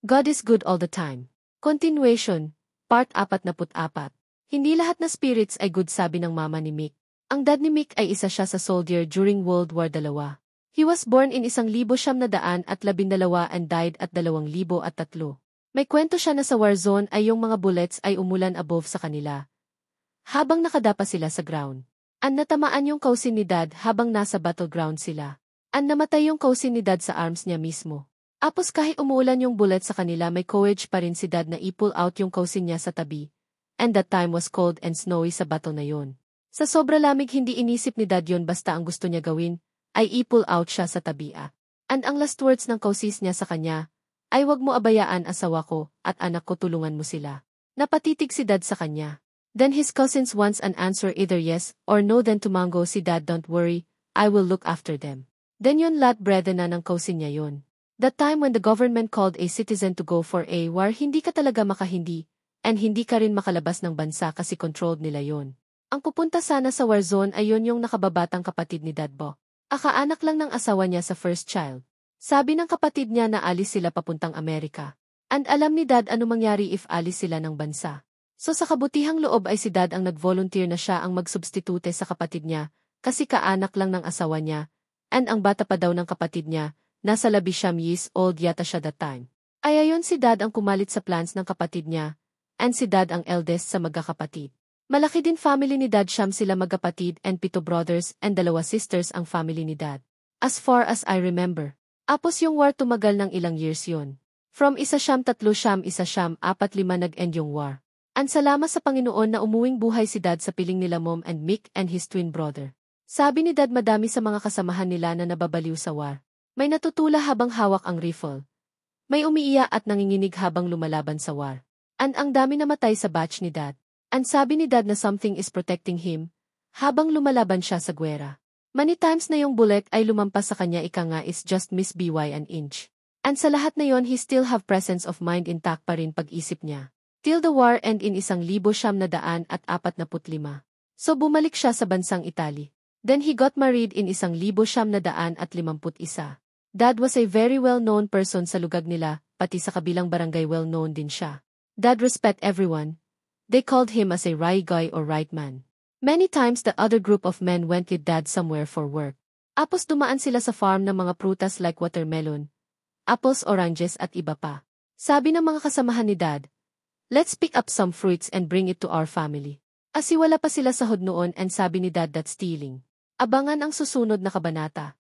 God is good all the time. Continuation, Part 44. Hindi lahat na spirits ay good, sabi ng mama ni Mick. Ang dad ni Mick ay isa siya sa soldier during World War II. He was born in 1912 and died at 2003. May kwento siya na sa war zone ay yung mga bullets ay umulan above sa kanila, habang nakadapa sila sa ground. Natamaan yung kausin ni dad habang nasa battleground sila. Namatay yung kausin ni dad sa arms niya mismo. Apos kahit umuulan yung bullet sa kanila, may courage pa rin si dad na i-pull out yung kausin niya sa tabi. And that time was cold and snowy sa battle na yon. Sa sobra lamig, hindi inisip ni dad yon, basta ang gusto niya gawin ay i-pull out siya sa tabi. And ang last words ng kausis niya sa kanya ay, "Wag mo abayaan asawa ko at anak ko, tulungan mo sila." Napatitig si dad sa kanya. Then his cousins wants an answer, either yes or no. Then tumango si dad, "Don't worry, I will look after them." Then yun lat brother na ng kausin niya yon. That time when the government called a citizen to go for a war, hindi ka talaga makahindi, and hindi ka rin makalabas ng bansa kasi controlled nila yon. Ang pupunta sana sa war zone ay yun yung nakababatang kapatid ni Dad Bo. Akaanak lang ng asawa niya sa first child. Sabi ng kapatid niya na alis sila papuntang Amerika. And alam ni Dad ano mangyari if alis sila ng bansa. So sa kabutihang loob ay si Dad ang nag-volunteer na siya ang magsubstitute sa kapatid niya, kasi kaanak lang ng asawa niya, and ang bata pa daw ng kapatid niya, nasa 11 years old yata siya that time. Ay ayon si Dad ang kumalit sa plans ng kapatid niya, and si Dad ang eldest sa magkakapatid. Malaki din family ni Dad, siyam sila magkapatid and 7 brothers and 2 sisters ang family ni Dad. As far as I remember. Apos yung war tumagal ng ilang years yon. From 1933 1945 nag-end yung war. And salamat sa Panginoon na umuwing buhay si Dad sa piling nila Mom and Mick and his twin brother. Sabi ni Dad madami sa mga kasamahan nila na nababaliw sa war. May natutula habang hawak ang rifle. May umiiyak at nanginginig habang lumalaban sa war. And ang dami namatay sa batch ni Dad. And sabi ni Dad na something is protecting him habang lumalaban siya sa gwera. Many times na yung bullet ay lumampas sa kanya, ika nga is just miss by an inch. And sa lahat na yon, he still have presence of mind intact pa rin pag-isip niya. Till the war end in 1945. So bumalik siya sa bansang Italy. Then he got married in 1951. Dad was a very well-known person sa lugar nila, pati sa kabilang barangay well-known din siya. Dad respect everyone. They called him as a right guy or right man. Many times the other group of men went with Dad somewhere for work. Apos dumaan sila sa farm ng mga prutas like watermelon, apples, oranges at iba pa. Sabi ng mga kasamahan ni Dad, "Let's pick up some fruits and bring it to our family." Asi wala pa sila sahod noon, and sabi ni Dad, "That's stealing." Abangan ang susunod na kabanata.